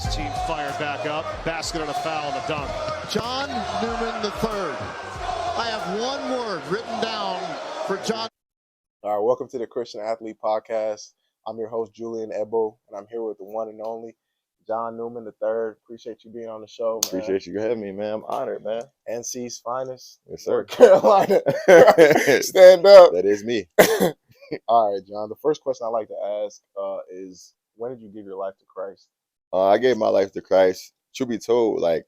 His team fired back up. Basket and a foul and a dunk. John Newman III. I have one word written down for John. All right, welcome to the Christian Athlete Podcast. I'm your host, Julian Egbo, and I'm here with the one and only John Newman III. Appreciate you being on the show, man. Appreciate you having me, man. I'm honored, man. NC's finest. Yes, sir. North Carolina. Stand up. That is me. All right, John. The first question I like to ask is, when did you give your life to Christ? I gave my life to Christ, truth be told, like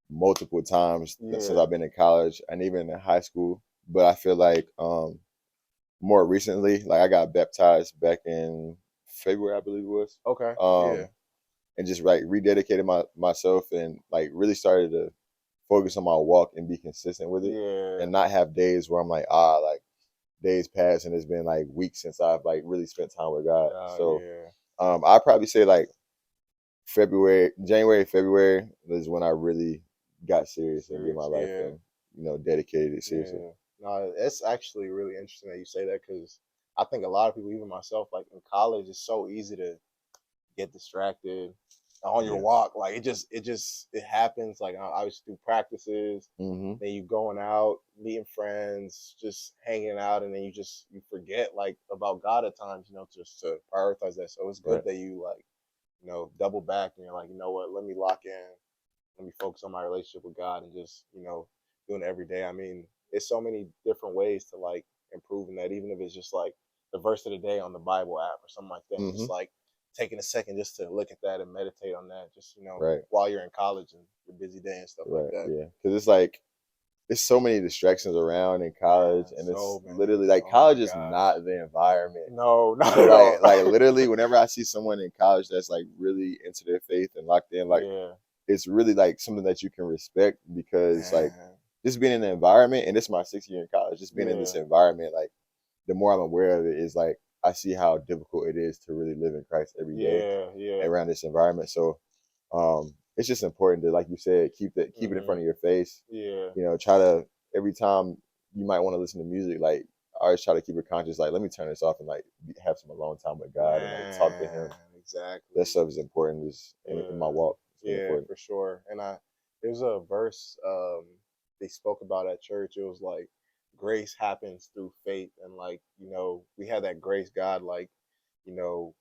multiple times since I've been in college and even in high school. But I feel like more recently, like I got baptized back in February, I believe it was. Okay. And just like rededicated myself and like really started to focus on my walk and be consistent with it. Yeah. And not have days where I'm like, like days pass and it's been like weeks since I've like really spent time with God. I'd probably say like January, February is when I really got serious and gave my life and, dedicated it seriously. Yeah. No, it's actually really interesting that you say that, because I think a lot of people, even myself, like in college, it's so easy to get distracted on your walk. Like it happens. Like obviously through practices, then you going out, meeting friends, just hanging out, and then you forget like about God at times, just to prioritize that. So it's good that you like, double back and you're like, you know what, let me lock in, let me focus on my relationship with God and just, doing it every day. I mean, it's so many different ways to like improve in that, even if it's just like the verse of the day on the Bible app or something like that. Just like taking a second just to look at that and meditate on that, just, while you're in college and your busy day and stuff like that. Yeah. Because it's like, there's so many distractions around in college, and it's literally like college is not the environment. No, not at all. Like literally, whenever I see someone in college that's like really into their faith and locked in, like it's really like something that you can respect, because like just being in the environment, and this is my 6th year in college, just being in this environment, like the more I'm aware of it is like I see how difficult it is to really live in Christ every day around this environment. So it's just important to, like you said, keep it in front of your face. Try to, every time you might want to listen to music, like I always try to keep it conscious, like let me turn this off and like have some alone time with God and like talk to Him. Exactly. That stuff is important in my walk. For sure. And there's a verse they spoke about at church. It was like, grace happens through faith, and like, we have that grace. God like,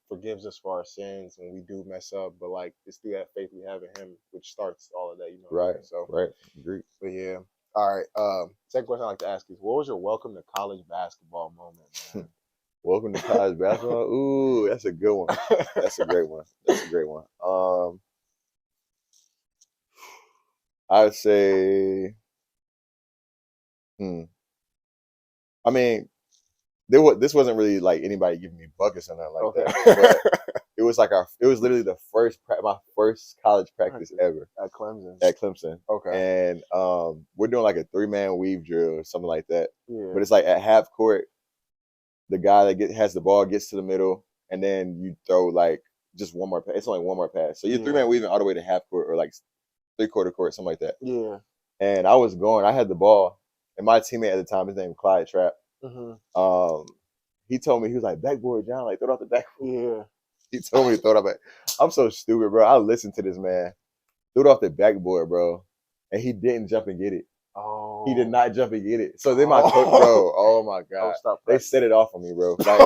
forgives us for our sins when we do mess up, but like it's through that faith we have in Him which starts all of that, Right. So Agree. But yeah. All right. Second question I like to ask is, what was your welcome to college basketball moment, man? Welcome to college basketball. Ooh, that's a good one. That's a great one. I'd say I mean, this wasn't really like anybody giving me buckets or nothing like that. But it was like it was literally my first college practice ever at Clemson. Okay. And we're doing like a 3-man weave drill or something like that. Yeah. But it's like at half court, the guy that has the ball gets to the middle, and then you throw like just one more pass. It's only one more pass. So you're 3-man weaving all the way to half court or like 3/4 court, something like that. Yeah. And I had the ball, and my teammate at the time, his name was Clyde Trapp. He told me, he was like, backboard, John, like throw it off the backboard. Yeah. He told me to throw it off back. I'm so stupid, bro. I listened to this man. Threw it off the backboard, bro. And he didn't jump and get it. Oh. He did not jump and get it. So then my coach, bro, oh my God. They set it off on me, bro. Like,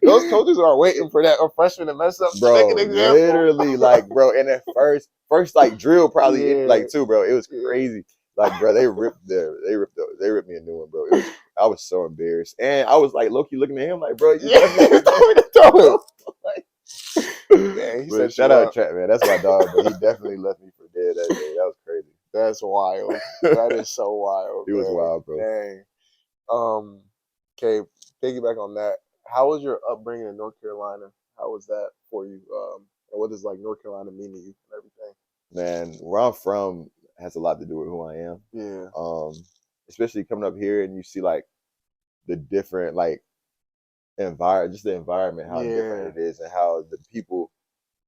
those coaches are waiting for that freshman to mess up. Bro, literally, like, bro, and at first like drill probably like too, bro. It was crazy. Like, bro, they ripped me a new one, bro. I was so embarrassed, and I was like low-key looking at him like, bro, you definitely told me to throw it. Man, he said, shout out Trap, man. That's my dog, but he definitely left me for dead that day. That was crazy. That's wild. That is so wild. It was wild, bro. Dang. Okay, piggyback on that. How was your upbringing in North Carolina? How was that for you? And what does like North Carolina mean to you and everything? Man, where I'm from has a lot to do with who I am. Yeah. Especially coming up here and you see like the different like the environment, how different it is, and how the people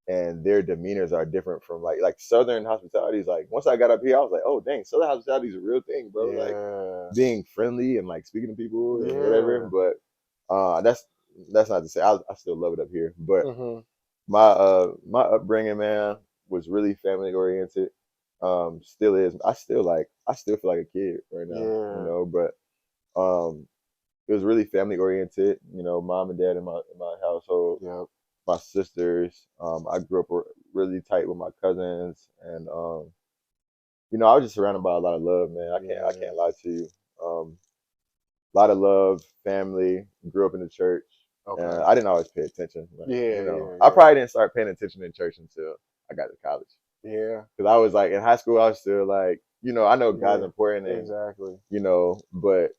and their demeanors are different from like Southern hospitality is like, once I got up here, I was like, oh dang, Southern hospitality is a real thing, bro. Like being friendly and like speaking to people and whatever. But that's not to say I still love it up here. But my upbringing, man, was really family oriented. Still is. I still feel like a kid right now, you Yeah. know, but it was really family oriented, you know, mom and dad in my household, Yep. my sisters. I grew up really tight with my cousins, and you know, I was just surrounded by a lot of love, man. I Yeah. can't lie to you. A lot of love, family. Grew up in the church. Okay. I didn't always pay attention. Like, Yeah. you know, Yeah. I Yeah. probably didn't start paying attention in church until I got to college. Yeah. Because I was like in high school, I was still like, you know, I know God's Yeah. important, and Exactly. you know, but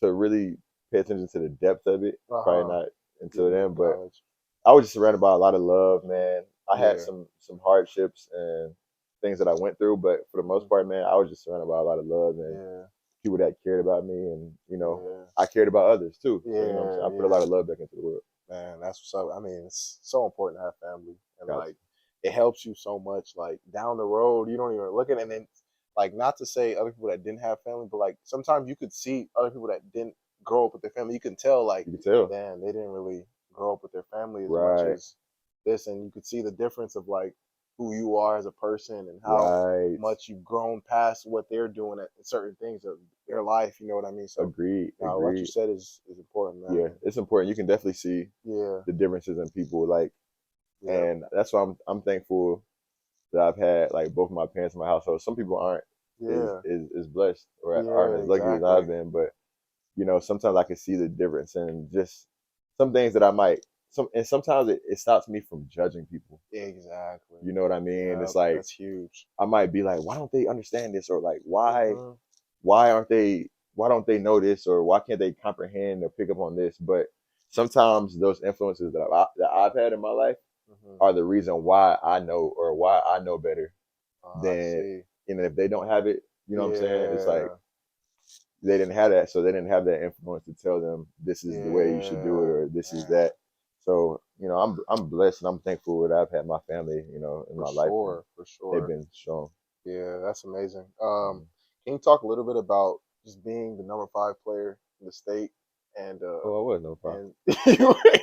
to really pay attention to the depth of it, probably Uh-huh. not until Getting then. into But college. I was just surrounded by a lot of love, man. I had Yeah. some hardships and things that I went through, but for the most part, man, I was just surrounded by a lot of love and Yeah. people that cared about me, and you know, Yeah. I cared about others too. So you know, what I'm saying, Yeah. I put a lot Yeah. of love back into the world. Man, that's what's up. I mean, it's so important to have family, and Gotcha. like it helps you so much. Like down the road, you don't even look at it, and then like not to say other people that didn't have family, but like sometimes you could see other people that didn't grow up with their family. You can tell like, You can tell, damn, they didn't really grow up with their family as much right, as this, and you could see the difference of like who you are as a person and how right. much you've grown past what they're doing at certain things of their life. You know what I mean? So Agreed, now what you agreed. said is important, Yeah, man. it's important. You can definitely see Yeah. the differences in people, like, Yeah. and that's why I'm thankful that I've had like both my parents in my household. Some people aren't Yeah. is blessed or aren't Yeah, as lucky as exactly. I've been, but you know, sometimes I can see the difference in just some things that I might and sometimes it stops me from judging people. Exactly. You know what I mean? Yeah, It's like that's huge. I might be like, why don't they understand this? Or like, Hmm. why don't they know this? Or why can't they comprehend or pick up on this? But sometimes those influences that I've had in my life Hmm. are the reason why I know or why I know better I than, see. you know, if they don't have it, you know what I'm saying? It's like Yeah. they didn't have that, so they didn't have that influence to tell them this is the way you should do it Yeah. or this is Man, that. So, you know, I'm blessed and I'm thankful that I've had my family, you know, in for my life, and sure. For they've sure. been strong. Yeah, that's amazing. Mhm. Can you talk a little bit about just being the number 5 player in the state and Oh, I was number 5. and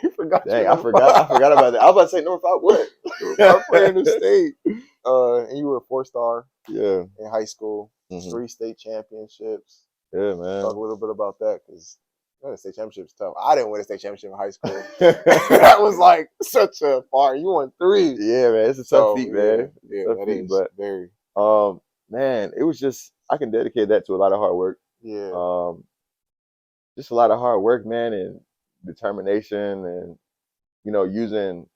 you forgot you Dang, were number I 5. forgot about that. I was about to say number 5 what? Number 5 player in the state. And you were a 4-star Yeah. in high school, Hmm. 3 state championships. Yeah, Talk man. a little bit about that because the state championship's tough. I didn't win a state championship in high school. That was like such a far. You won 3, Yeah, man. It's a tough so feat, yeah, man. It's yeah, a tough that feat, is but very um, man, it was just I can dedicate that to a lot of hard work. yeah, Um, just a lot of hard work, man, and determination, and you know, using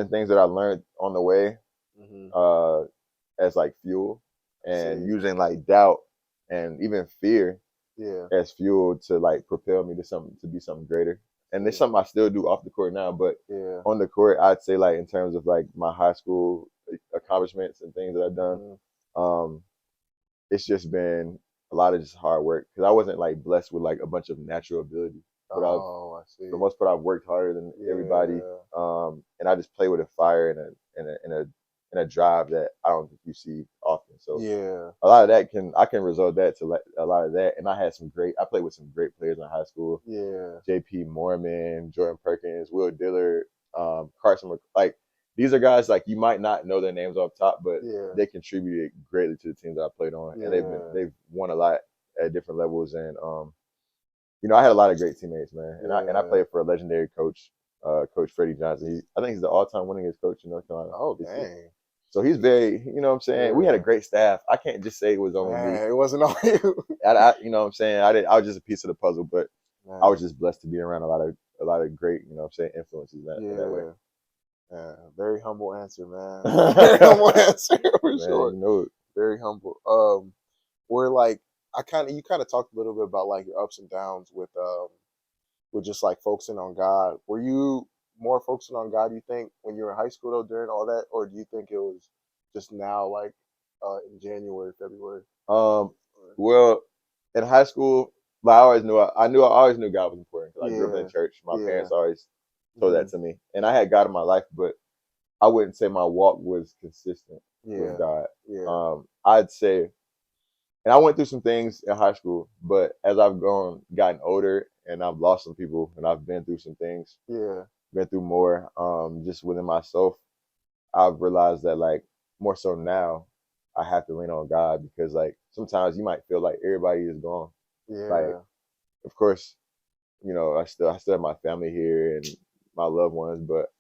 things that I learned on the way hmm uh as like fuel, I and see, using like doubt and even fear yeah, as fuel to like propel me to something, to be something greater. And it's see, something I still do off the court now, but yeah, on the court, I'd say like in terms of like my high school accomplishments and things that I've done, hmm um, it's just been a lot of just hard work because I wasn't like blessed with like a bunch of natural ability, but I've oh, I for the see, most part I've worked harder than everybody, yeah, and I just play with a fire and a drive that I don't think you see often. So yeah, a lot of that I can result that to like a lot of that. And I played with some great players in high school. yeah, J.P. Mormon, Jordan Perkins, Will Dillard, like these are guys like you might not know their names off top, but yeah, they contributed greatly to the teams that I played on, and yeah, they've won a lot at different levels. And you know, I had a lot of great teammates, man, and I yeah. played for a legendary coach, Coach Freddie Johnson. I think he's the all-time winningest coach in North Carolina Oh this year. dang, So he's very, you know what I'm saying? We had a yeah, great staff. I can't just say it was only me. man, it wasn't all you, You know what I'm saying? I was just a piece of the puzzle, but I was man, just blessed to be around a lot of great, you know what I'm saying, influences in that way. yeah. Yeah, very humble answer, man. Very humble answer for Man, sure. you know it. Very humble. We're like you kind of talked a little bit about like your ups and downs with just like focusing on God. Were you more focusing on God, you think, when you were in high school though during all that, or do you think it was just now like in January, February? Um, Or- well, in high school, but I always knew God was important because I grew up in Yeah, the church. My yeah, parents always told hmm that to me, and I had God in my life, but I wouldn't say my walk was consistent with yeah, God. yeah, I'd say, and I went through some things in high school, but as I've gotten older, and I've lost some people, and I've been through some things, yeah, been through more. Just within myself, I've realized that like more so now, I have to lean on God because like sometimes you might feel like everybody is gone. Like, Yeah. of course, I still have my family here and my loved ones, but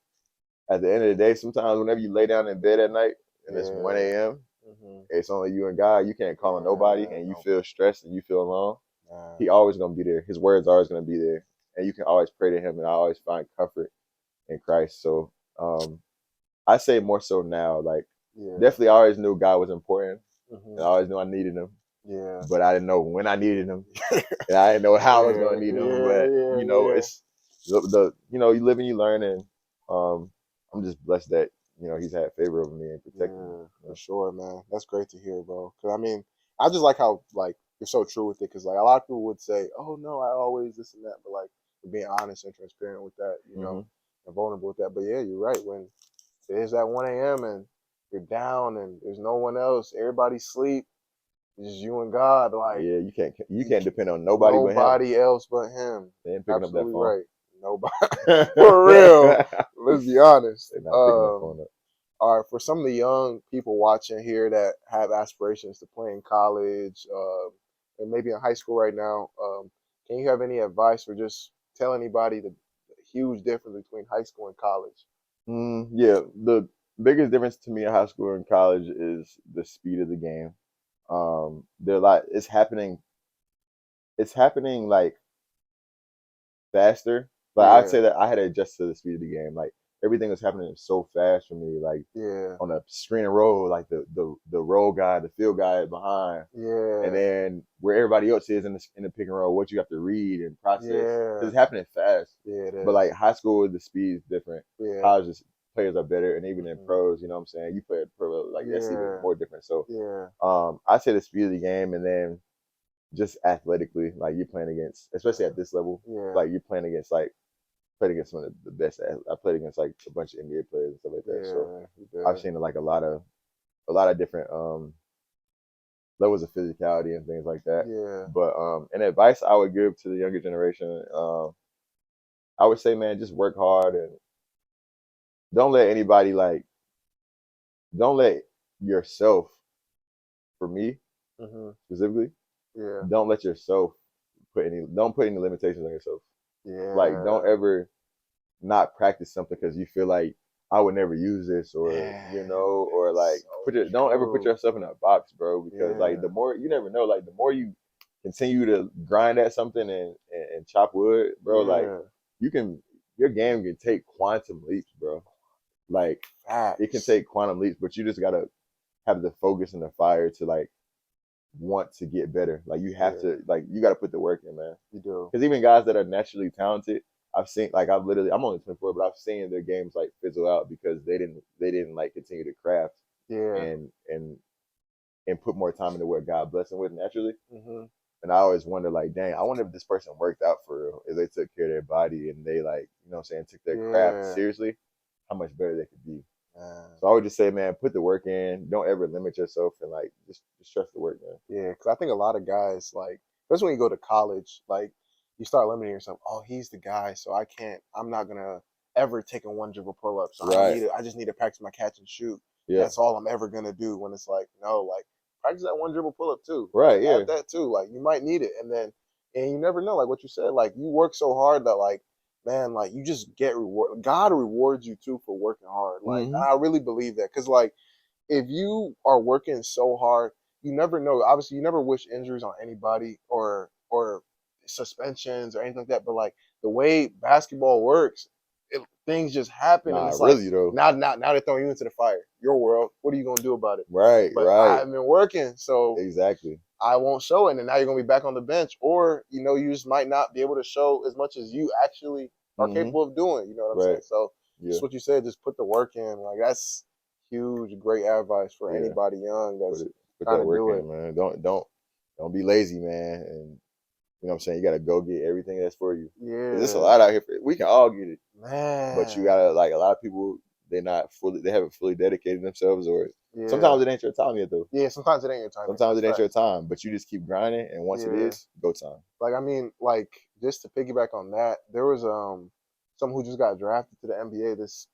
at the end of the day, sometimes whenever you lay down in bed at night and it's 1 Yeah. a.m., Mm-hmm. it's only you and God. You can't call on nobody, and you No. feel stressed and you feel alone. Nah. He always gonna be there. His words are always gonna be there, and you can always pray to him. And I always find comfort in Christ. So I say more so now. Like Yeah. definitely, I always knew God was important, and I Mm-hmm. always knew I needed him, Yeah. but I didn't know when I needed him, and I didn't know how I was gonna need him. But Yeah. it's the you live and you learn, and I'm just blessed that he's had favor over me and protected me. Yeah, for sure, man. That's great to hear, bro. Because I mean, I just like how like you're so true with it. Because like a lot of people would say, "Oh no, I always this and that," but like you're being honest and transparent with that, Mm-hmm. and vulnerable with that. But yeah, you're right. When it is that 1 a.m. and you're down and there's no one else, everybody's asleep, it's just you and God. Like Yeah, you can't depend on nobody but him. nobody else but Him. They ain't picking up that Absolutely phone. right. Nobody for real. Let's be honest. They're not picking that phone up. All right, for some of the young people watching here that have aspirations to play in college, and maybe in high school right now, can you have any advice or just tell anybody the huge difference between high school and college? Yeah, the biggest difference to me in high school and college is the speed of the game. They're like it's happening like faster. Like I'd say Yeah, that I had to adjust to the speed of the game. Like everything was happening so fast for me. Like yeah, on a screen and roll, like the roll guy, the field guy behind, and yeah, then where everybody else is in the pick and roll, what you have to read and process. yeah, It's happening fast. yeah, it But is. like high school, the speed is different. Yeah, Colleges players are better, and even in mhm, pros, you know what I'm saying. You play at pro, like that's even yeah, more different. So, yeah, I say the speed of the game, and then just athletically, like you're playing against, especially at this level, yeah, like you're playing against like played against some of the best. I played against like a bunch of NBA players and stuff like that. So yeah, you I've did. seen like a lot of different levels of physicality and things like that. Yeah, But an advice I would give to the younger generation, I would say, man, just work hard and don't let anybody like don't let yourself, for me mhm, specifically, yeah, don't let yourself don't put any limitations on yourself. Like don't yeah, ever not practice something because you feel like I would never use this man, or like so don't ever put true. yourself in a box, bro, because like Yeah, the more you never know, like the more you continue to grind at something and chop wood, bro, like yeah, you can your game can take quantum leaps, bro. Like it can facts. take quantum leaps, but you just gotta have the focus and the fire to like want to get better. Like you have Yeah, to like you gotta put the work in, man. you do. Because even guys that are naturally talented, I've seen like I'm only 24, but I've seen their games like fizzle out because they didn't like continue to craft Yeah. and put more time into what God blessed them with naturally. Hmm. And I always wonder like, dang, I wonder if this person worked out for real, if they took care of their body and they like, you know what I'm saying, took their craft Yeah. seriously, how much better they could be. Man. So I would just say, man, put the work in. Don't ever limit yourself and like just trust the work, man. Yeah, because I think a lot of guys like, especially when you go to college, like you start limiting yourself. Oh, he's the guy, so I can't. I'm not gonna ever take a one dribble pull up. So I Right. need it. I just need to practice my catch and shoot. Yeah. That's all I'm ever gonna do. When it's like, no, like practice that one dribble pull up too. Right. Like Yeah. have that too. Like you might need it, and you never know. Like what you said. Like you work so hard that like, man, like you just get reward. God rewards you too for working hard. Like Mm-hmm. I really believe that because like if you are working so hard, you never know. Obviously, you never wish injuries on anybody or suspensions or anything like that. But like the way basketball works, things just happen, and Nah, it's like really though. now they're throwing you into the fire. Your world. What are you gonna do about it? Right. But Right. I've been working, so Exactly. I won't show it, and now you're gonna be back on the bench, or you just might not be able to show as much as you actually are Mm-hmm. capable of doing. You know what I'm saying? Right. So Yeah. just what you said, just put the work in. Like that's huge, great advice for Yeah. anybody young Put that's it put trying that to work do it. in, man. Don't be lazy, man. And you know what I'm saying? You gotta go get everything that's for you. Cause there's a Yeah, lot out here we can all get it. But you man. gotta like a lot of people they haven't fully dedicated themselves or Yeah, sometimes it ain't your time yet though. yeah. Sometimes it ain't your time. Sometimes it ain't your Facts. time, but you just keep grinding and once it Yeah. is, go time. Like I mean, like just to piggyback on that, there was someone who just got drafted to the NBA this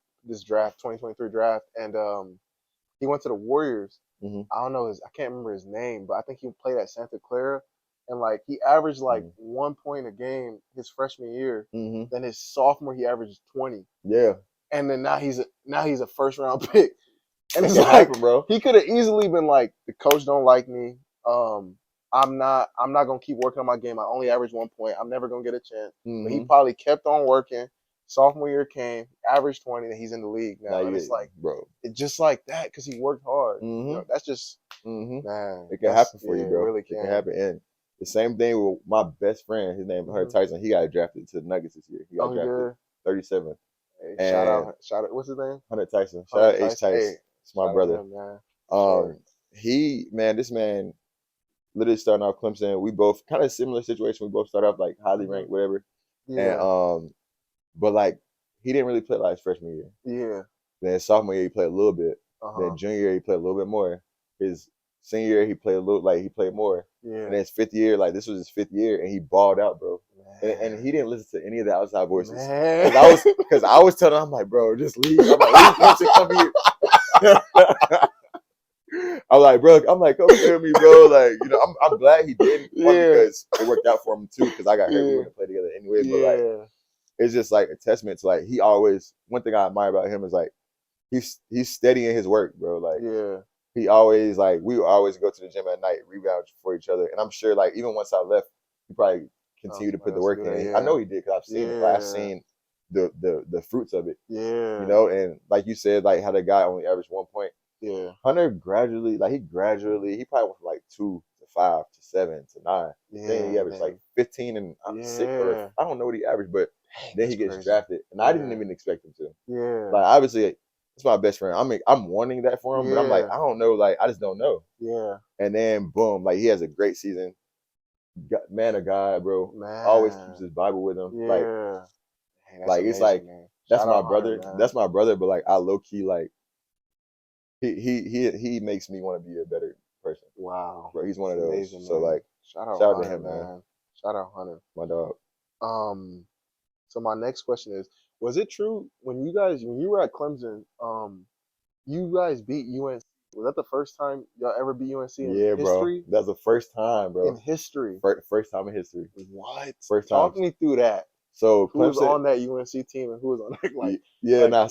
draft, 2023 draft, and he went to the Warriors. Mm-hmm. I don't know I can't remember his name, but I think he played at Santa Clara, and like he averaged like 1 point a game his freshman year. Mm-hmm. Then his sophomore he averaged 20. Yeah. And then now he's a first round pick. And it's It like, happened, bro. he could have easily been like, the coach don't like me. I'm not gonna keep working on my game. I only average 1 point. I'm never gonna get a chance. But he probably kept on working. Sophomore year came, averaged 20, and he's in the league now. And it's like, bro, it's just like that because he worked hard. You know, that's just man. It can happen for yeah, you, bro. It really It can happen. And the same thing with my best friend. His name Hunter Tyson. He got drafted to the Nuggets this year. He got drafted 37th. Hey, shout out. What's his name? Hunter Tyson. Shout out H. Tyson. Hey, it's my brother. Him, man. This man literally starting off Clemson. We both kind of similar situation. We both started off like highly ranked, whatever. Yeah. And but like he didn't really play like his freshman year. Yeah. Then sophomore year he played a little bit. Then junior year he played a little bit more. His senior year he played more. Yeah. And then his fifth year, like this was his fifth year, and he balled out, bro. And he didn't listen to any of the outside voices. Because I was telling him, I'm like, bro, just leave. I'm like, leave come here. I'm like, bro, come with me, bro. Like, you know, I'm glad he did. Because it worked out for him too. Because I got hurt. We were gonna play together anyway. But like, it's just like a testament to like he always. One thing I admire about him is like he's steady in his work, bro. Like, he always like we would always go to the gym at night, rebound for each other. And I'm sure like even once I left, he probably continued to put the work in. I know he did because I've seen it. Like, I've seen the fruits of it. Yeah, you know, and like you said, like how the guy only averaged 1 point. Yeah, Hunter gradually, he probably went from like 2 to 5 to 7 to 9. Then he averaged like 15 and 6, or I don't know what he averaged, but then he gets drafted, and I didn't even expect him to. Yeah, like obviously it's my best friend. I mean, I'm wanting that for him, but I'm like, I don't know, like I just don't know. Yeah, and then boom, like he has a great season. Man of God, bro. Always keeps his Bible with him. Yeah. Like it's amazing, like man. That's my brother. That's my brother, but like I low key like he makes me want to be a better person. Wow. Bro, he's one of those. Amazing, so like shout out to him, man. Shout out Hunter. My dog. So my next question is, was it true when you were at Clemson, you guys beat UNC? Was that the first time y'all ever beat UNC in history? Bro. That's the first time, bro. In history. First time in history. What? First time. Talk me through that. So who was on that UNC team and who was on that? Like,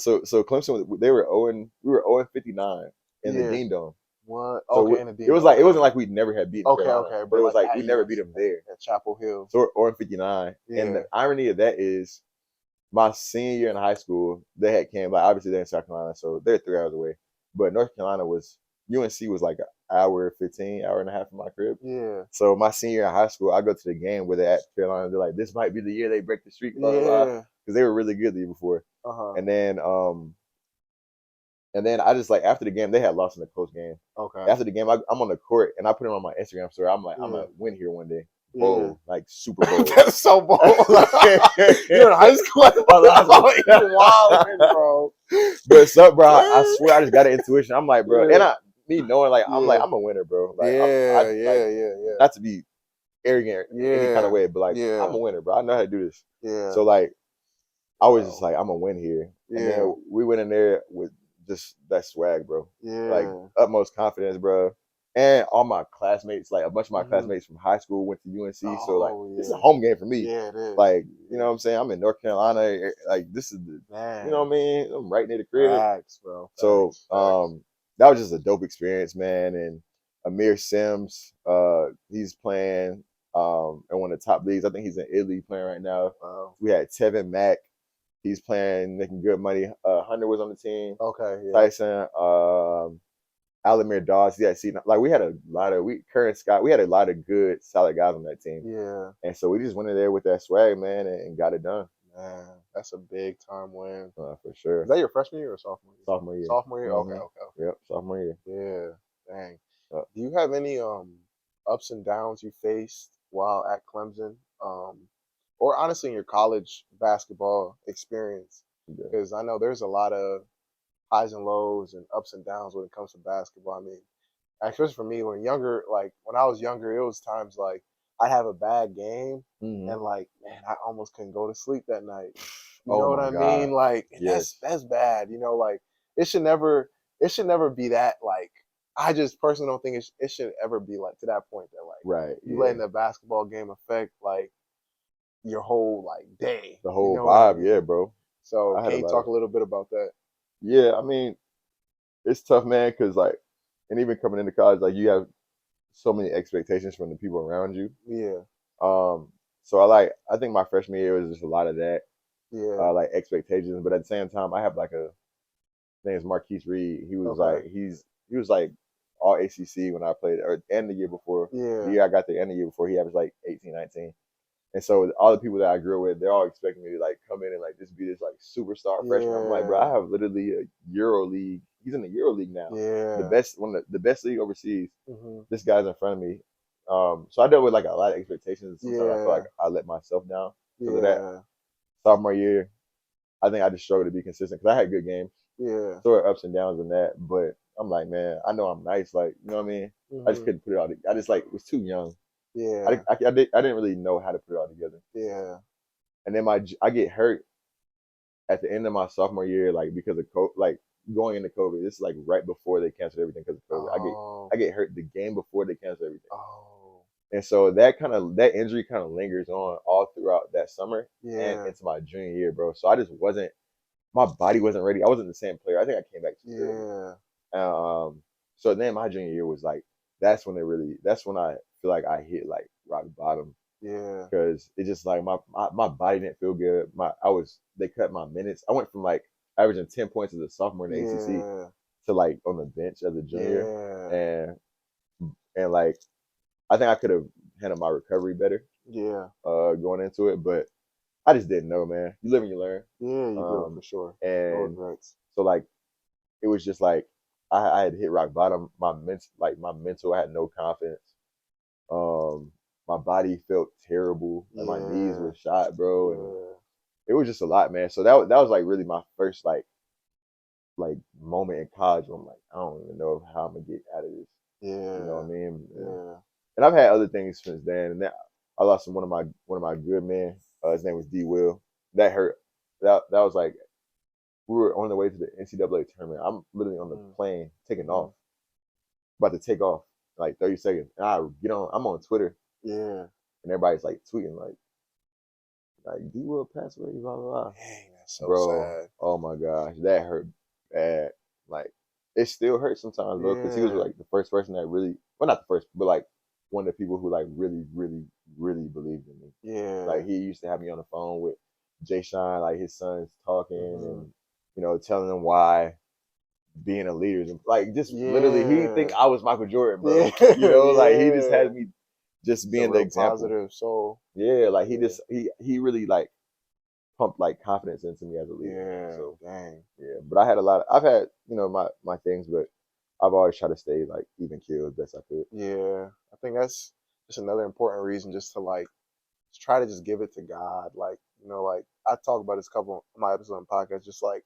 So Clemson, we were 0-59 in the Dean Dome. What? So okay, in the Dean Dome. It was like, it wasn't like we never had beaten Carolina. Okay. But it was like we never beat them there. At Chapel Hill. So we're 0-59. Yeah. And the irony of that is my senior year in high school, they had came, like obviously they're in South Carolina, so they're 3 hours away. But North Carolina UNC was like an hour, 15, hour and a half from my crib. Yeah. So my senior year in high school, I go to the game where they're at Carolina. They're like, this might be the year they break the streak, blah, blah, blah. Because they were really good the year before. And then I just like, after the game, they had lost in the close game. Okay. After the game, I'm on the court and I put it on my Instagram story. I'm like, I'm going to win here one day. Bold, like super bold. That's so bold. You're in high school. You're wild, bro. But bro, I swear I just got an intuition. I'm like, bro, and me knowing like I'm like I'm a winner, bro. Like, yeah. Not to be arrogant any kind of way, but like I'm a winner, bro. I know how to do this. Yeah. So like I was just like, I'm gonna win here. Yeah. And then we went in there with just that swag, bro. Yeah. Like utmost confidence, bro. And all my classmates, like a bunch of my classmates from high school went to UNC. So like this is a home game for me. Yeah, it is. Like, you know what I'm saying? I'm in North Carolina. Like this is the you know what I mean? I'm right near the crib. Facts, bro. So that was just a dope experience, man. And Amir Sims, he's playing in one of the top leagues. I think he's in Italy playing right now. Wow. We had Tevin Mack. He's playing, making good money. Hunter was on the team. Okay. Yeah. Tyson, Alamir Dawes, like we had a lot of Scott, we had a lot of good, solid guys on that team. Yeah. And so we just went in there with that swag, man, and got it done. Man, that's a big time win. For sure. Is that your freshman year or sophomore year? Sophomore year. Sophomore year? Mm-hmm. Okay. Yep, sophomore year. Yeah. Dang. Do you have any ups and downs you faced while at Clemson? Or honestly in your college basketball experience? Because I know there's a lot of highs and lows and ups and downs when it comes to basketball. I mean, especially for me, when I was younger, it was times like I'd have a bad game and like, man, I almost couldn't go to sleep that night. You know what I mean? Like Yes. that's bad. You know, like it should never be that. Like I just personally don't think it should ever be like to that point that like Right. you Yeah. letting the basketball game affect like your whole like day. The whole You know what I vibe, mean? yeah, bro. So I had can a you lot talk of a little bit about that? yeah. I mean, it's tough, man, because like, and even coming into college, like you have so many expectations from the people around you. Yeah, So I think my freshman year was just a lot of that, yeah. like expectations. But at the same time, I have like a his name is Marquise Reed. He was Okay. like he was like all ACC when I played, or and the year before. The Yeah, year I got there and the year before, he averaged like 18, 19. And so all the people that I grew up with, they're all expecting me to like come in and like just be this like superstar freshman. I'm like, bro, I yeah, have literally a Euro League. He's in the Euro League now, the yeah. best one, the best league overseas. Hmm. This guy's in front of me. So I dealt with like a lot of expectations. Sometimes I feel Yeah, like I let myself down because of that. yeah, Sophomore year, I think I just struggled to be consistent because I had good games. yeah. So there were ups and downs in that, but I'm like, man, I know I'm nice. Like, you know what I mean? I just Hmm. couldn't put it all together. I just like was too young. Yeah, I didn't really know how to put it all together. yeah. And then I get hurt at the end of my sophomore year, like because of like going into COVID. This is like right before they canceled everything because of COVID. Oh, I get hurt the game before they canceled everything. oh. And so that injury kind of lingers on all throughout that summer and Yeah, into my junior year, bro. So I just wasn't my body wasn't ready. I wasn't the same player. I think I came back too early. yeah, So then my junior year was like that's when I feel like I hit like rock bottom yeah, because it just like my body didn't feel good. They cut my minutes. I went from like averaging 10 points as a sophomore in the ACC yeah, to like on the bench as a junior, yeah, and like I think I could have handled my recovery better yeah, going into it, but I just didn't know, man. You live and you learn. yeah. You do for Um, sure. No and regrets. so like it was just like I had hit rock bottom. My mental, I had no confidence. Um, my body felt terrible. Like my knees Yeah, were shot, bro, and yeah, it was just a lot, man. So that was like really my first like moment in college where I'm like, I don't even know how I'm gonna get out of this. You know what yeah, I mean? yeah. And I've had other things since then. And I lost one of my good men. His name was D. Will. That hurt. That was like we were on the way to the NCAA tournament. I'm literally on the Mm, plane taking mhm. off, about to take off like 30 seconds. And I get on. I'm on Twitter, Yeah. and everybody's like tweeting like D. Will passed away, blah blah blah. Dang, that's so Bro, sad. oh my gosh, that hurt bad. Like it still hurts sometimes, bro, because he was Yeah, like the first person that really, well, not the first, but like one of the people who like really, really, really believed in me. yeah. Like he used to have me on the phone with Jay Shine, like his sons talking Hmm. and telling them why being a leader is like just literally he think Yeah, I was Michael Jordan, bro. yeah, Like he just yeah. had me just It's a being the real example. positive soul. Yeah, like Yeah, he really like pumped like confidence into me as a leader, man. yeah. So Dang. yeah, but I've had my things, but I've always tried to stay like even keel as best I could. Yeah, I think that's just another important reason just to like just try to just give it to God. Like, like I talk about this couple of my episode on podcast, just like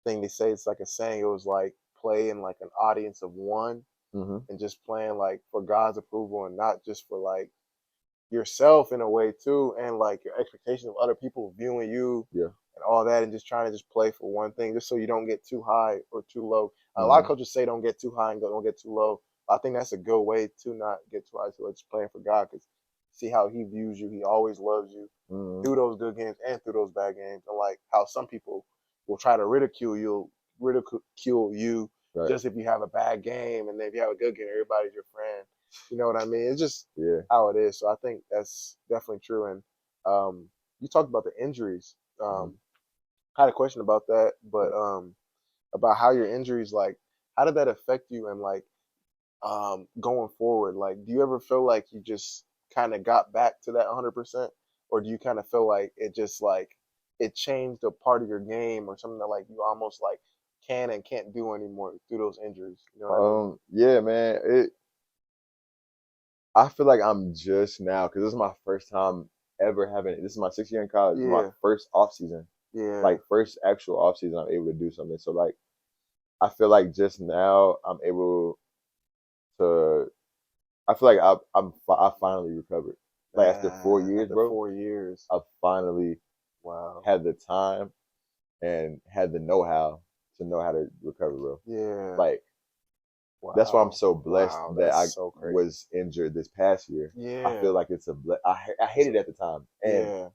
thing they say, it's like a saying, it was like play in like an audience of one Hmm. and just playing like for God's approval and not just for like yourself in a way too, and like your expectations of other people viewing you Yeah. and all that, and just trying to just play for one thing, just so you don't get too high or too low. A lot of Hmm. coaches say don't get too high and don't get too low. I think that's a good way to not get too high. So it's playing for God, because see how He views you. He always loves you Hmm. through those good games and through those bad games. And like how some people will try to ridicule you Right. just if you have a bad game, and then if you have a good game, everybody's your friend. You know what I mean? It's just Yeah. how it is. So I think that's definitely true. And you talked about the injuries. Hmm. I had a question about that, but about how your injuries, like, how did that affect you, and like going forward? Like, do you ever feel like you just kind of got back to that 100%, or do you kind of feel like it just like it changed a part of your game or something that like you almost like can and can't do anymore through those injuries? You know what I mean? Yeah, man. I feel like I'm just now because this is my first time ever having it. This is my 6th year in college. This is my Yeah, first off season, yeah, like first actual off season. I'm able to do something. So like I feel like just now I'm able to. I feel like I finally recovered. Like after 4 years, after bro, 4 years. I finally Wow. had the time and had the know-how to know how to recover, bro. Yeah. Like, wow. that's why I'm so blessed that I so crazy. was injured this past year. Yeah. I feel like it's I hated it at the time. Yeah.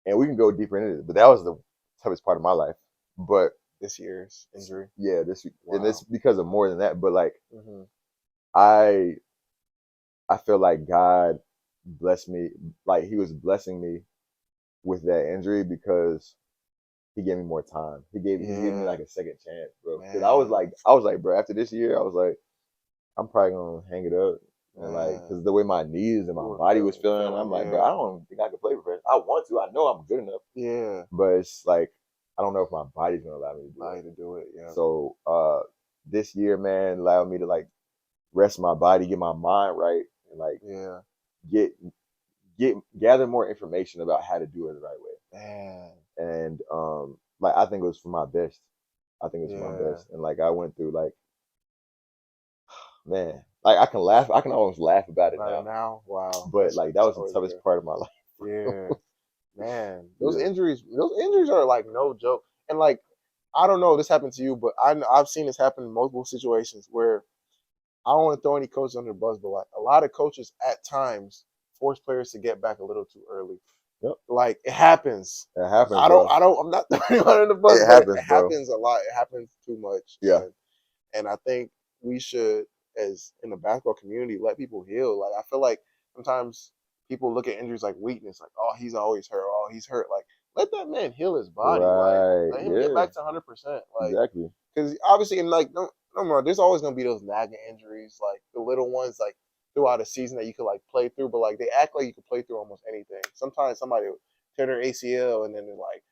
And we can go deeper into it, but that was the toughest part of my life. But This year's injury. yeah, and it's Wow. because of more than that. But like, Mm-hmm. I feel like God blessed me, like He was blessing me with that injury because He gave me more time. He gave me like a second chance, bro. Because I was like, bro, after this year, I was like, I'm probably gonna hang it up. And like, because the way my knees and my body was feeling, I'm like, bro, I don't think I can play professional. I want to. I know I'm good enough. Yeah. But it's like, I don't know if my body's gonna allow me to do it. Yeah. So this year, man, allowed me to like rest my body, get my mind right, and like gather more information about how to do it the right way. Man. And like I think it was for my best. I think it was for my best. And like I went through like, man, like I can almost laugh about it now. Wow. But like that was the toughest part of my life. Yeah. Man, those injuries are like no joke. And like, I don't know if this happened to you, but I've seen this happen in multiple situations where I don't want to throw any coaches under the bus, but like a lot of coaches at times force players to get back a little too early. Yep. Like it happens. It happens. I'm not throwing anyone under the bus. It happens a lot. It happens too much. Yeah. And I think we should, as in the basketball community, let people heal. Like I feel like sometimes people look at injuries like weakness, like, oh, he's always hurt, oh, he's hurt. Like, let that man heal his body. Right. Like, let him get back to 100%. Like, exactly. Because obviously, and like, no more, there's always gonna be those nagging injuries, like the little ones, like throughout a season that you could like play through, but like they act like you could play through almost anything. Sometimes somebody will tear their ACL, and then they're like,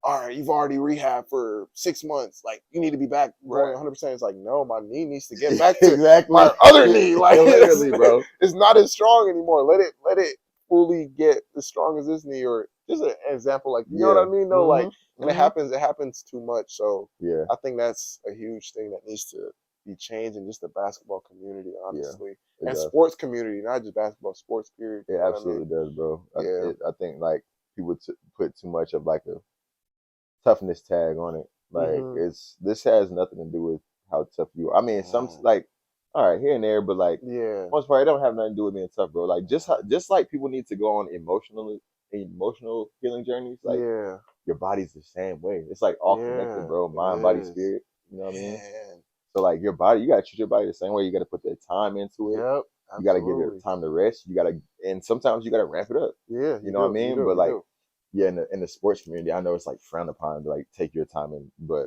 all right, you've already rehabbed for 6 months. Like, you need to be back going 100%. It's like, no, my knee needs to get back to my other knee. Like, literally, bro, it's not as strong anymore. Let it fully get as strong as this knee. Or just an example, like, you know what I mean? No, like, and it happens too much. So yeah, I think that's a huge thing that needs to be changed in just the basketball community, honestly, and sports community, not just basketball, sports period. It absolutely does, bro. I think like people put too much of like a toughness tag on it. Like this has nothing to do with how tough you are. I mean, some like, all right, here and there, but like most part, it don't have nothing to do with being tough, bro. Like just like people need to go on emotional healing journeys. Like your body's the same way. It's like all connected, bro. Mind, body, spirit. You know what I mean? So like your body, you gotta treat your body the same way. You gotta put that time into it. Yep. You gotta give it time to rest. And sometimes you gotta ramp it up. Yeah. You know what I mean? But like. Yeah, in the sports community, I know it's like frowned upon to like take your time but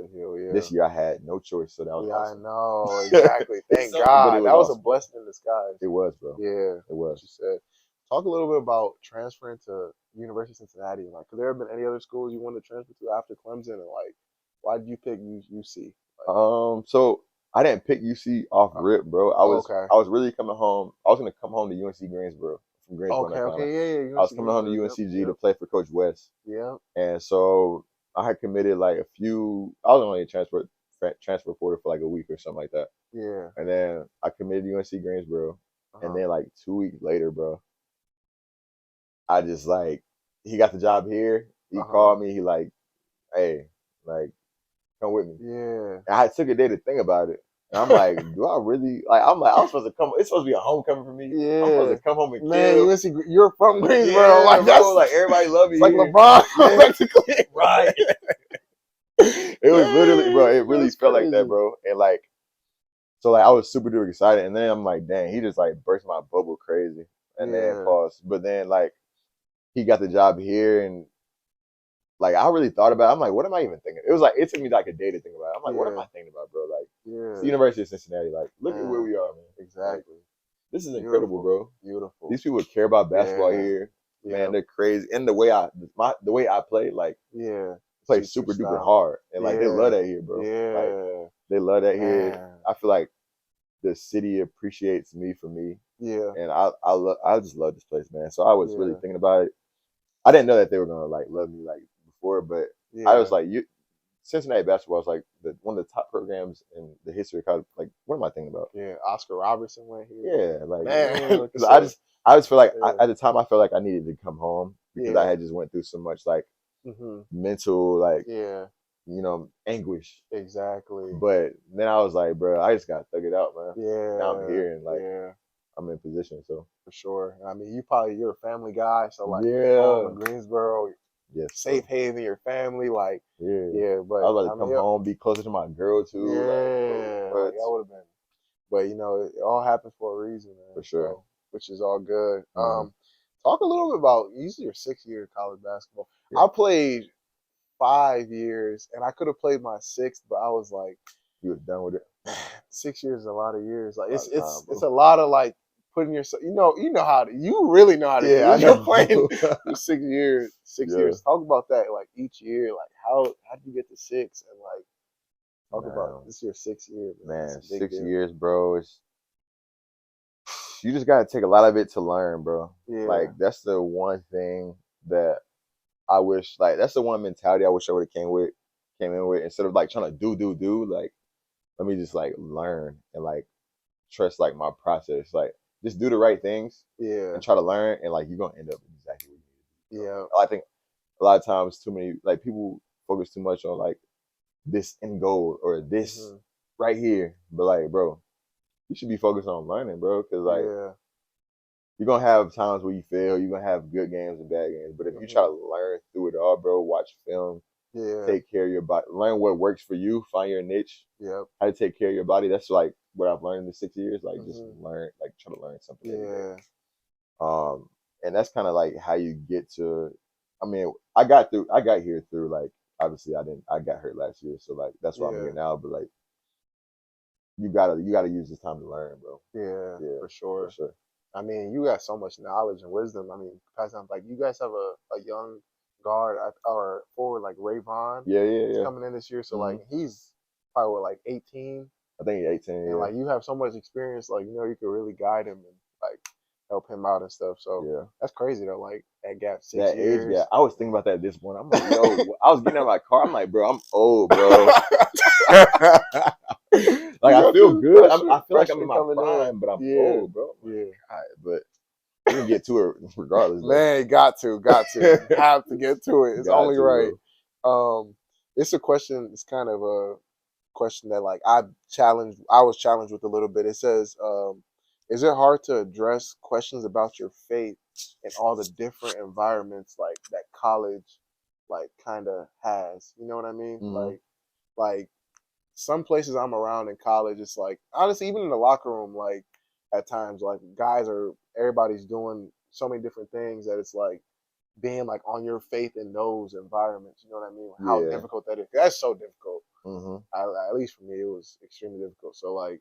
this year I had no choice, so that was awesome. I know, exactly. Thank God. That was awesome. A blessing in disguise. It was, bro. Yeah, it was. What you said. Talk a little bit about transferring to University of Cincinnati. Like, could there have been any other schools you wanted to transfer to after Clemson, and like, why did you pick UC? Like, so I didn't pick UC off rip, bro. I was really coming home. I was gonna come home to UNC Greensboro. From Greensboro, North Carolina. I was coming home to UNCG to play for Coach West. Yeah. And so I had committed like I was only a transfer portal for like a week or something like that. Yeah. And then I committed to UNC Greensboro. And then like 2 weeks later, bro, I just like, he got the job here. He called me. He like, hey, like, come with me. Yeah. And I took a day to think about it. And I'm like, do I really like? I'm like, I'm supposed to come. It's supposed to be a homecoming for me. Yeah, I'm supposed to come home and kill. UNC, you're from Greensboro, like that's like everybody love you. It's like LeBron, basically. Right. It was literally, bro. It really felt like that, bro. And like, so like I was super duper excited, and then I'm like, dang, he just like burst my bubble crazy, and then paused. But then like, he got the job here, and like I really thought about it. I'm like, what am I even thinking? It took me like a day to think about it. I'm like, what am I thinking about, bro? Like, it's the University of Cincinnati. Like, look at where we are, man. Exactly. Like, this is incredible, bro. Beautiful. These people care about basketball here. Man, they're crazy. And the way I play, like, play super duper hard. And like they love that here, bro. Yeah. Like, they love that here. I feel like the city appreciates me for me. Yeah. And I just love this place, man. So I was really thinking about it. I didn't know that they were gonna like love me like before, but I was like, Cincinnati basketball is like one of the top programs in the history of college. Like, what am I thinking about? Yeah, Oscar Robertson went here. Yeah, like, man. I just feel like at the time I felt like I needed to come home because I had just went through so much like mental, like, Yeah. Anguish. Exactly. But then I was like, bro, I just gotta thug it out, man. Yeah. Now I'm here and like yeah. I'm in position, so For sure. I mean, you're a family guy, so like home yeah, in Greensboro, yes, safe haven, your family, like yeah. yeah. I But was I about to mean, come home, be closer to my girl too. yeah, Like, like that would have been. But it all happened for a reason, man. for sure. So, which is all good. Mhm. Talk a little bit about your 6 year college basketball. Yeah. I played 5 years, and I could have played my sixth, but I was like, You was done with it. 6 years is a lot of years. Like A lot of time, it's bro. a lot of like putting yourself. You really know how to do Yeah, I it. You're know. playing for 6 years. Six Yeah. years. Talk about that. Like each year, like how did you get to six? And like talk Man, about this your 6 year. man, It's a big 6 years, bro. You just gotta take a lot of it to learn, bro. Yeah. Like that's the one thing that I wish, like that's the one mentality I wish I would have came in with instead of like trying to do. Like, let me just like learn and like trust like my process. Like, just do the right things Yeah. and try to learn, and like you're gonna end up exactly where you need to be. Yeah. I think a lot of times too many like people focus too much on like this end goal or this right here, but like, bro, you should be focused on learning, bro, because like Yeah. you're gonna have times where you fail, you're gonna have good games and bad games, but if you try to learn through it all, bro, watch film, Yeah. take care of your body, learn what works for you, find your niche, Yep. how to take care of your body. That's like what I've learned in the 6 years. Like just learn, like try to learn something every day. And that's kind of like how you get to. I mean, I got here through like obviously I got hurt last year, so like that's why I'm here now. But like you gotta use this time to learn, bro. Yeah. Yeah, For sure. for sure. I mean, you got so much knowledge and wisdom. I mean, pass on like you guys have a young guard or forward like Ray Vaughn. Yeah, He's yeah. coming in this year, so like he's probably like 18, I think he's 18. and like you have so much experience, like you could really guide him and like help him out and stuff. So yeah. that's crazy though. Like that gap, That 6 years. age gap. I was thinking about that this morning. I'm like, yo, I was getting out of my car. I'm like, bro, I'm old, bro. Like I feel good. I feel like I'm in my prime, but I'm old, bro. Yeah. God, but we can get to it regardless. Man, got to. You have to get to it. It's only right. It's a question. It's kind of a question that like I was challenged with a little bit. It says, is it hard to address questions about your faith in all the different environments like that college like kind of has? You know what I mean? Like some places I'm around in college, it's like honestly, even in the locker room, like at times, like everybody's doing so many different things that it's like being like on your faith in those environments. You know what I mean? How difficult that is. That's so difficult. At least for me, it was extremely difficult. So like,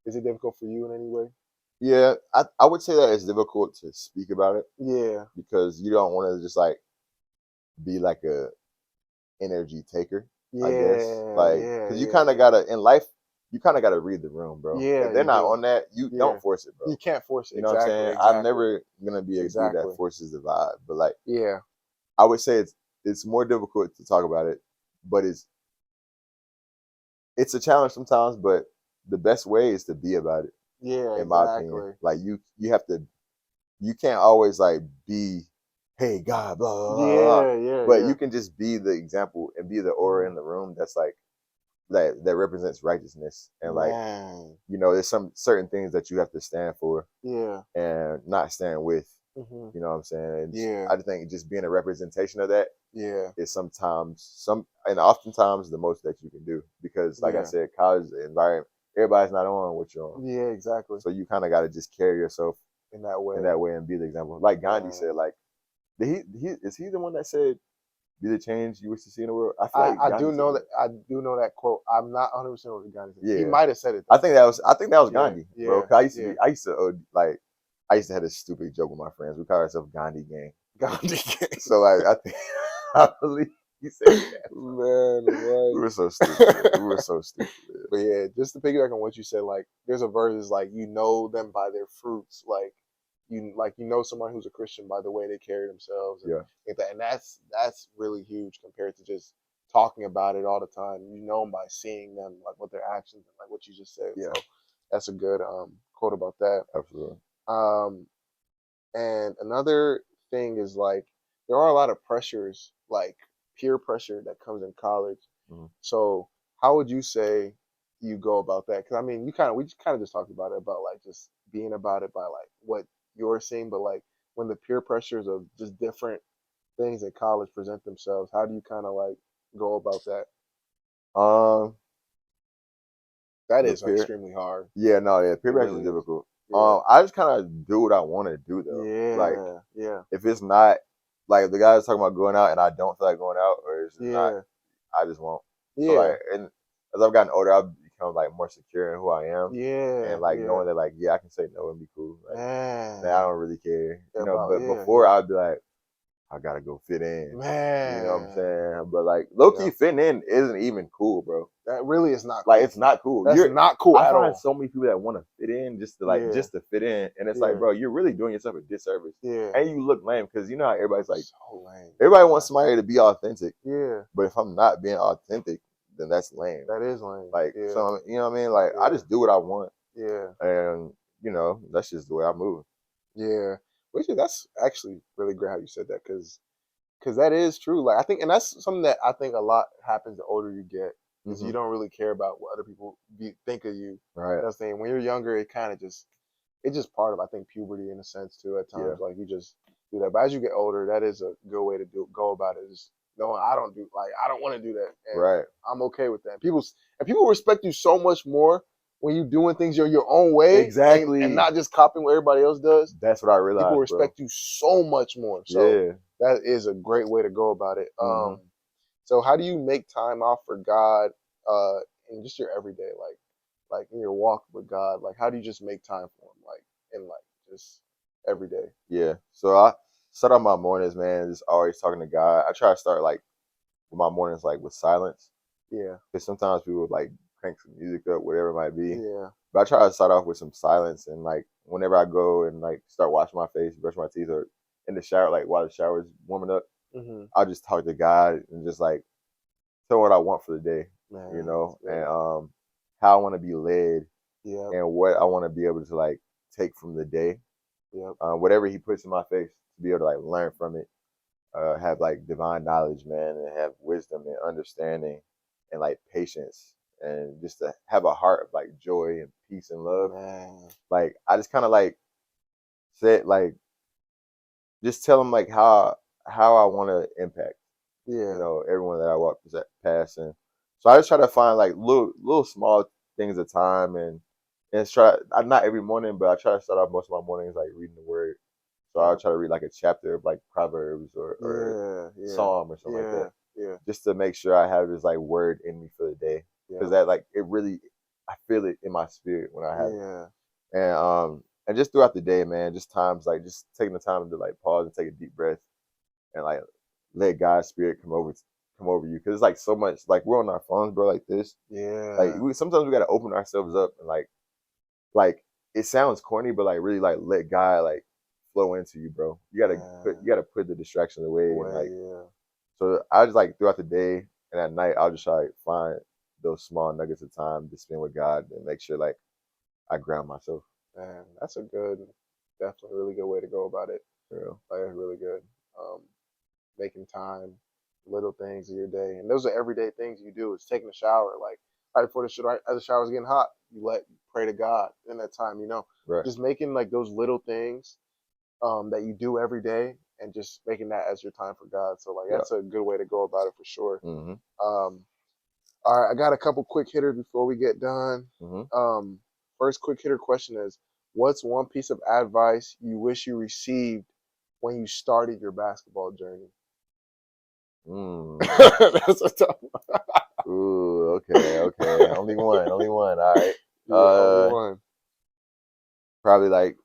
is it difficult for you in any way? Yeah, I would say that it's difficult to speak about it. Yeah, because you don't want to just like be like a energy taker. Yeah, I guess like because you kind of gotta in life. You kind of gotta read the room, bro. Yeah, if they're you not do. on that, you don't force it, bro. You can't force it. You know what I'm saying? I'm never gonna be a dude that forces the vibe, but like, I would say it's more difficult to talk about it, but it's a challenge sometimes. But the best way is to be about it. Yeah, in my opinion, like you have to. You can't always like be, hey God, blah blah blah. But you can just be the example and be the aura in the room that's like that represents righteousness and like there's some certain things that you have to stand for. And not stand with. You know what I'm saying? And I think just being a representation of that. Is sometimes and oftentimes the most that you can do because like I said, college environment, everybody's not on what you're on. Yeah, exactly. So you kind of got to just carry yourself in that way and be the example. Like Gandhi said, like is he the one that said be the change you wish to see in the world? I feel like I do know that quote. I'm not 100% sure what Gandhi said. He might have said it. I think that was Gandhi, bro. Cause I used to have this stupid joke with my friends. We call ourselves Gandhi Gang. Gandhi Gang. So like I believe he said that. Man, right. We were so stupid. We were so stupid. But yeah, just to piggyback on what you said, like there's a verse is like you know them by their fruits, like you know someone who's a Christian by the way they carry themselves. And that's really huge compared to just talking about it all the time. You know them by seeing them, like what their actions and like what you just said. So that's a good quote about that. Absolutely. And another thing is like there are a lot of pressures like peer pressure that comes in college. Mhm. So how would you say you go about that? Because I mean, we kind of just talked about it, about like just being about it by like what you're seeing, but like when the peer pressures of just different things in college present themselves, how do you kind of like go about that? Um, That the is peer, extremely hard. yeah, no, yeah, peer It pressure is really is. difficult. Yeah. I just kind of do what I want to do though. Like Yeah. Yeah. if it's not like the guys talking about going out and I don't feel like going out, or it's just not, Yeah. I just won't. So Yeah. like, and as I've gotten older, I've become like more secure in who I am, Yeah. and like Yeah. knowing that like I can say no and be cool. Like Man. I don't really care, About But before yeah. I'd be like, I gotta go fit in. You know what I'm Man. saying? But like low key Yeah. fitting in isn't even cool, bro. That really is not Like cool. it's not cool. That's not cool I at find all. so many people that want to fit in just to Yeah. just to fit in, and it's Yeah. like, bro, you're really doing yourself a disservice. Yeah. And you look lame because you know how everybody's like, So lame. everybody wants somebody to be authentic, Yeah. but if I'm not being authentic, then that's lame. That is lame. Like, Yeah. so you know what I mean? Like, I Yeah. just do what I want, Yeah. and that's just the way I move. Yeah. Which is, that's actually really great how you said that, because that is true. Like I think, and that's something that I think a lot happens the older you get, is you don't really care about what other people think of you. Right. That's the thing. When you're younger, it's just part of, I think, puberty in a sense too. At times, Yeah. like you just do that. But as you get older, that is a good way to go about it. Just knowing I don't want to do that, and Right. I'm okay with that. People respect you so much more when you're doing things your own way, Exactly, and not just copying what everybody else does. That's what I realized. People respect you so much more. So yeah. that is a great way to go about it. Mhm. So how do you make time off for God in just your everyday, like in your walk with God? Like how do you just make time for him, like in like just every day? Yeah. So I start off my mornings, man, just always talking to God. I try to start like with my mornings like with silence. Yeah. Because sometimes people like crank some music up, whatever it might be. Yeah. But I try to start off with some silence, and like whenever I go and like start washing my face, brush my teeth, or in the shower, like while the shower is warming up, Mm-hmm. I'll just talk to God and just like tell what I want for the day, Man, and how I want to be led, yeah. and what I want to be able to like take from the day. Yep. Whatever He puts in my face, to be able to like learn from it, have like divine knowledge, man, and have wisdom and understanding, and like patience, and just to have a heart of like joy and peace and love. Man. Like I just kind of like said, like just tell them like how I want to impact, Yeah. everyone that I walk past. And so I just try to find like little small things at a time, and it's not every morning, but I try to start off most of my mornings like reading the Word. So I'll try to read like a chapter of like Proverbs or Psalm or something like that. Yeah. Just to make sure I have this like word in me for the day. Because that like it really, I feel it in my spirit when I have it. And just throughout the day, man, just times like just taking the time to like pause and take a deep breath and like let God's spirit come over you. Because it's like so much, like we're on our phones, bro, like this. Yeah. Like sometimes we got to open ourselves up and like it sounds corny, but like really like let God like flow into you, bro. You gotta put the distractions away. And like, so I just like throughout the day and at night, I'll just try to find those small nuggets of time to spend with God and make sure like I ground myself. Man, that's definitely a really good way to go about it. Yeah. Like it's really good. Making time, little things of your day, and those are everyday things you do. It's taking a shower, like right before as the shower's getting hot, you pray to God in that time. Right. Just making like those little things that you do every day, and just making that as your time for God. So like that's a good way to go about it for sure. Mm-hmm. All right, I got a couple quick hitters before we get done. Mm-hmm. First quick hitter question is, what's one piece of advice you wish you received when you started your basketball journey? That's a tough one. Ooh, okay. Only one. All right. Only one. Probably like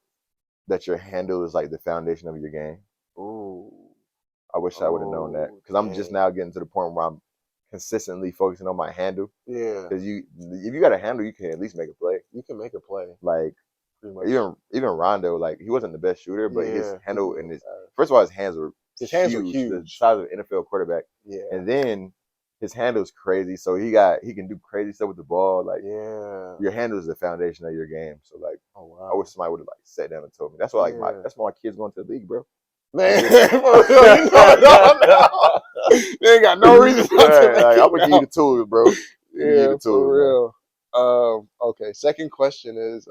that your handle is like the foundation of your game. Ooh. I wish I would have known that, because I'm just now getting to the point where I'm consistently focusing on my handle. Yeah. Because if you got a handle, you can at least make a play. You can make a play. Like even Rondo, like he wasn't the best shooter, but his handle and first of all, his hands were huge, the size of an NFL quarterback. Yeah. And then his handle's crazy, so he can do crazy stuff with the ball. Like your handle is the foundation of your game. So like, I wish somebody would have like sat down and told me. That's why that's why my kids going to the league, bro. Man, for real, you know it all now. They ain't got no reason not to Right, make like, it I'm gonna give you now. the tools, bro. Yeah, for real. Okay. Second question is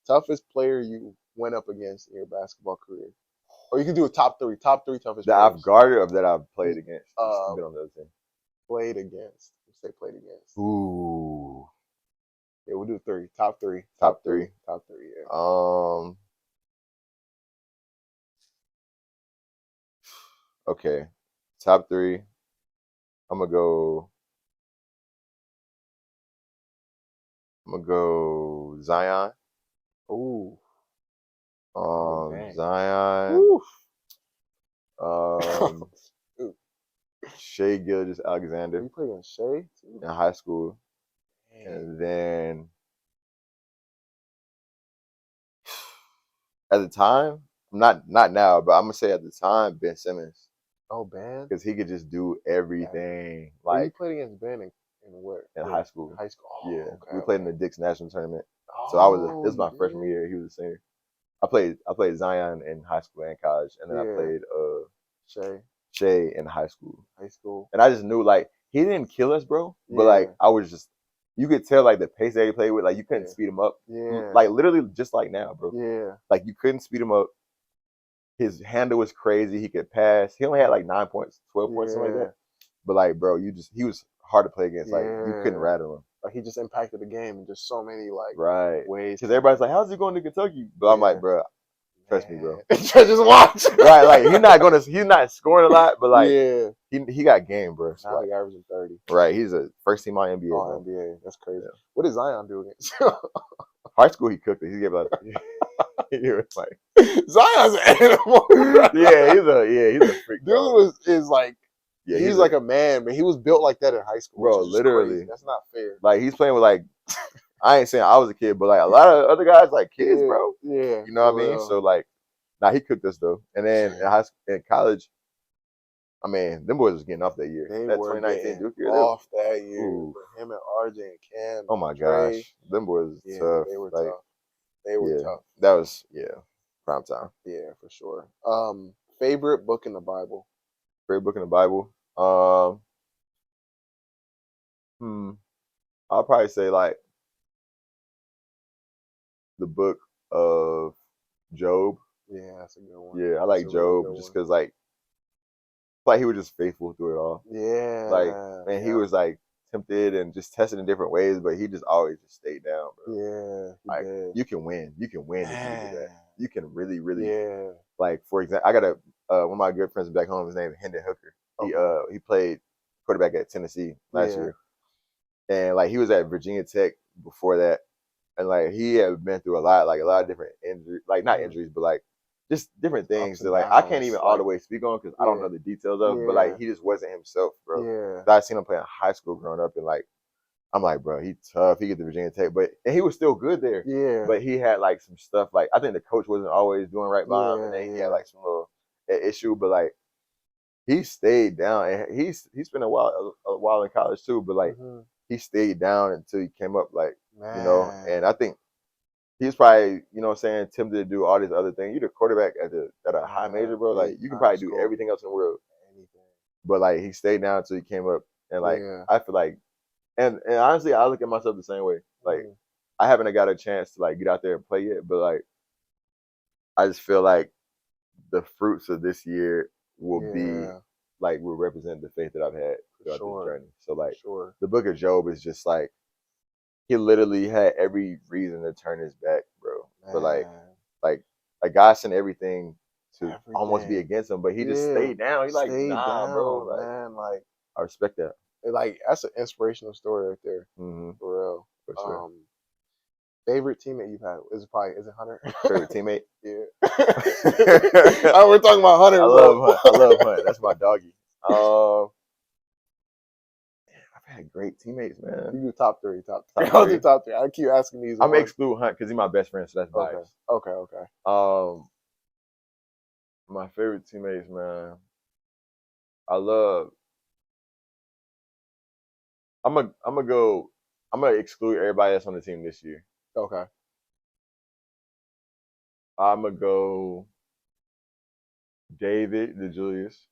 toughest player you went up against in your basketball career, or you can do a top three toughest That players. I've guarded or that I've played against. Uh, Been on the other team. Played against. Let's say played against. Ooh. Yeah, we'll do three. Top three. Top three. Top three. Yeah. Okay. Top three. I'm gonna go Zion. Ooh. Zion. Ooh. Ooh. Shea Gilgeous-Alexander You played against Shea too? in high school, Man. and then at the time, not now, but I'm gonna say at the time, Ben Simmons, Oh, Ben. because he could just do everything. Well, you Like played against Ben in where? in high school. High school. Oh, Yeah, okay. we played in the Dix National Tournament. Oh, So this was my you freshman did? year. He was a senior. I played Zion in high school and college, and then I Yeah. played Shea. Shea in high school. High school. And I just knew, like, he didn't kill us, bro. But Yeah. like, I was just, you could tell, like, the pace that he played with, like, you couldn't Yeah. speed him up. Yeah. Like, literally just like now, bro. Yeah. Like, you couldn't speed him up. His handle was crazy. He could pass. He only had like 9 points, 12 points, something like Yeah. that. But like, bro, he was hard to play against. Like, you couldn't Yeah. rattle him. Like he just impacted the game in just so many like Right. ways. Because everybody's like, how's he going to Kentucky? But I'm like, Yeah. bro, trust me, bro. Just watch. Right, like he's not scoring a lot, but like Yeah. he got game, bro. So, Now like, he's averaging 30. right, he's a first team all NBA, Oh, bro. NBA. That's crazy. Yeah. What did Zion do against? High school, he cooked it. He gave us he was like, Zion's an animal. he's a freak. Dude is like, yeah, he's like a man, but he was built like that in high school. Bro, which is just literally. crazy. That's not fair. Like, he's playing with like, I ain't saying I was a kid, but like a lot of other guys like kids, Yeah, bro. Yeah. You know what I for mean? real. So like, he cooked us though. And then in high school, in college, I mean, them boys was getting off that year. They That were 2019 getting Duke year. off that year. Ooh. Him and RJ and Cam. Oh my Trey. gosh, them boys Yeah, tough. they were Like, tough. They were yeah, tough. that was prime time. Yeah, for sure. Favorite book in the Bible? Favorite book in the Bible. I'll probably say like the book of Job. Yeah, that's a good one. Yeah, I like Job just because like he was just faithful through it all. Yeah. Like, man, he was like tempted and just tested in different ways, but he just always just stayed down, bro. Yeah. Like, you can win. You can win if you do that. You can really, really. Yeah. Like, for example, I got one of my good friends back home. His name is Hendon Hooker. He played quarterback at Tennessee last year, and like he was at Virginia Tech before that, and like he had been through a lot of different injuries, like not injuries, but like just different things that like I can't even all the way speak on because I don't know the details of. But like he just wasn't himself, bro. Yeah. I seen him play in high school growing up, and like I'm like, bro, he tough. He get to Virginia Tech, and he was still good there. Yeah. But he had like some stuff. Like I think the coach wasn't always doing right by him, and then he had like some little issue. But like he stayed down, and he spent a while in college too. But like he stayed down until he came up, like you know. And I think he's probably, you know what I'm saying, tempted to do all these other things. You're the quarterback at a high major, bro. Like you can probably do everything else in the world. But like he stayed down until he came up, and like I feel like. And honestly, I look at myself the same way. Like, I haven't got a chance to like get out there and play yet, but like, I just feel like the fruits of this year will represent the faith that I've had throughout this journey. So like, the book of Job is just like, he literally had every reason to turn his back, bro. But like God sent everything to almost be against him, but he just stayed down. He's like, nah, bro. Like, man. Like, I respect that. Like, that's an inspirational story right there. Mm-hmm. For real. For sure. Favorite teammate you've had? Is it Hunter? Favorite teammate? Yeah. We're talking about Hunter. I love Hunt. That's my doggy. I've had great teammates, man. You do top three. I'll do top three. I keep asking these. I'm gonna exclude Hunt because he's my best friend, so that's biased. Okay. My favorite teammates, man. I'm gonna exclude everybody else on the team this year. Okay. I'm gonna go David the Julius.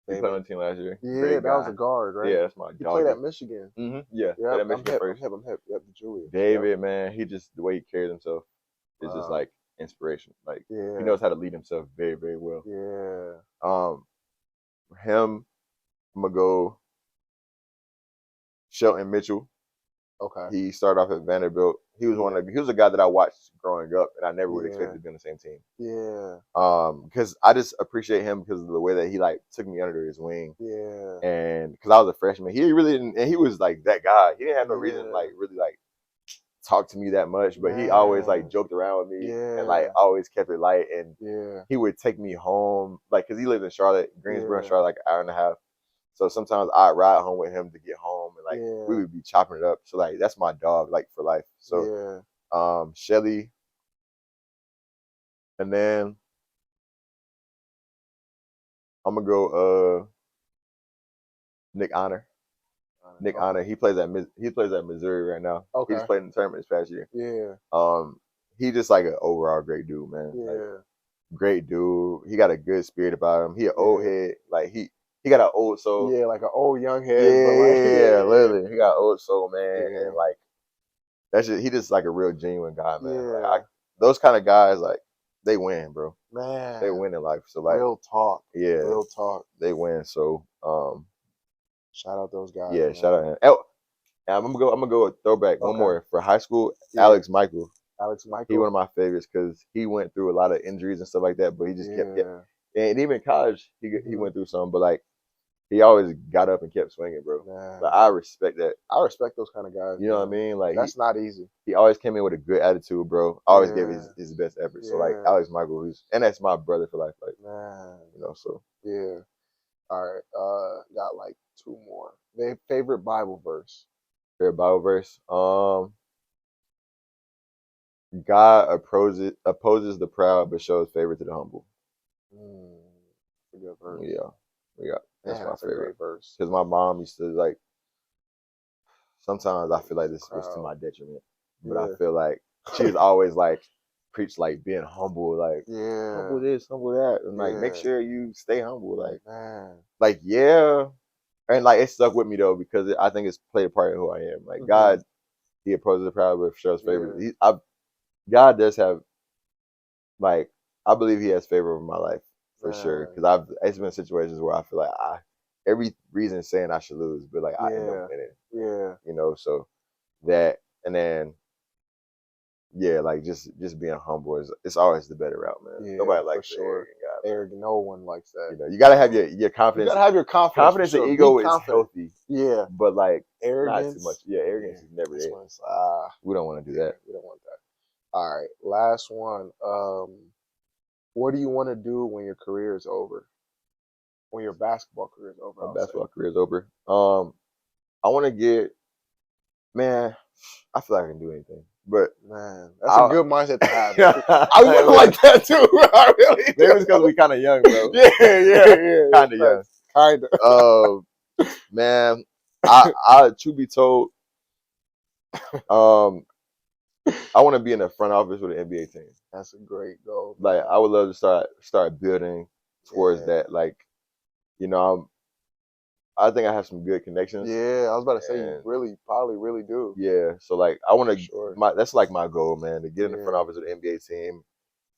He played on the team last year. Yeah, Great that guy. was a guard, right? Yeah, that's my He dog. played at Michigan. Yeah, Yeah, at Michigan first. I'm hip. Yep, the Julius. David, man, he just the way he carries himself is just like inspiration. Like he knows how to lead himself very, very well. Yeah. Him, I'm gonna go Shelton Mitchell. Okay. He started off at Vanderbilt. He was he was a guy that I watched growing up, and I never would expect to be on the same team. Yeah. Because I just appreciate him because of the way that he like took me under his wing. Yeah. And because I was a freshman, he really didn't, and he was like that guy. He didn't have no reason like really like talk to me that much, but he always like joked around with me and like always kept it light. And he would take me home, like because he lived in Charlotte, Greensboro, Charlotte, like an hour and a half. So sometimes I'd ride home with him to get home, and like we would be chopping it up. So like that's my dog, like for life. So Shelly, and then I'm gonna go Nick Honor. Nick Honor, he plays at Missouri right now. Okay. He's played in the tournament this past year. Yeah. He's just like an overall great dude, man. Yeah. Like, great dude. He got a good spirit about him. He an old head. Like he got an old soul. Yeah, like an old young head. Yeah, literally. He got an old soul, man. Yeah. And like that's just he just like a real genuine guy, man. Yeah. Like, those kind of guys, like they win, bro. Man. They win in life. So like real talk. Yeah. Real talk. They win. So shout out those guys. Yeah, man. shout out him. Oh, I'm gonna go with throwback. One more for high school. Alex Michael. Alex Michael. He one of my favorites because he went through a lot of injuries and stuff like that, but he just kept and even in college he went through some, but like he always got up and kept swinging, bro. Like, I respect that. I respect those kind of guys. You know what I mean? Like that's not easy. He always came in with a good attitude, bro. Always gave his best effort. So like Alex Michael, and that's my brother for life. Like you know, so yeah. All right, got like 2 more. Their favorite Bible verse. Favorite Bible verse. God opposes the proud, but shows favor to the humble. A good verse. Yeah. That's my favorite verse. Because my mom used to like. Sometimes I feel like this was to my detriment, but I feel like she was always like preach like being humble, like humble this, humble that, and like make sure you stay humble, like and like it stuck with me though because I think it's played a part in who I am. Like God, He opposes the proud but shows favor. God does have, like, I believe He has favor over my life for sure. Because it's been situations where I feel like every reason saying I should lose, but like I end up winning. Yeah, you know, so that, and then like just being humble it's always the better route, man. Yeah, nobody likes arrogant. No one likes that. You know, you gotta have your confidence. You gotta have your confidence. Confidence and ego is healthy. Yeah, but like arrogance, not too much. Yeah, arrogance is never there. We don't want to do that. We don't want that. All right, last one. What do you want to do when your career is over? When your basketball career is over? My basketball career is over. I want to get, man. I feel like I can do anything, but man, that's a good mindset to have. I want like that too. I really do. Maybe it's because we kind of young, bro. Yeah. Kind of young. Kind of. Man, I truth be told, I want to be in the front office with an NBA team. That's a great goal. Like I would love to start building towards that. Like, you know, I think I have some good connections. Yeah, I was about to say you probably really do. Yeah, so like I want to. That's like my goal, man, to get in the front office of the NBA team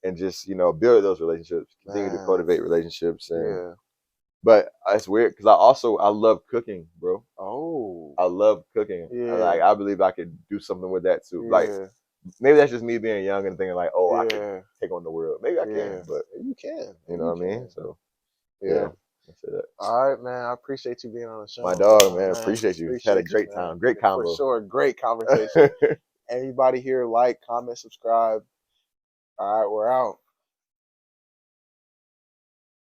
and just build those relationships, continue to cultivate relationships. And, but it's weird because I love cooking, bro. Oh, I love cooking. Yeah, like I believe I could do something with that too. Like maybe that's just me being young and thinking like, oh, I can take on the world. Maybe I can, but you can. You know what I mean? So yeah. All right, man. I appreciate you being on the show. My dog, man. Appreciate you. Had a great time. Great combo. For sure. Great conversation. Anybody here, like, comment, subscribe. All right, we're out.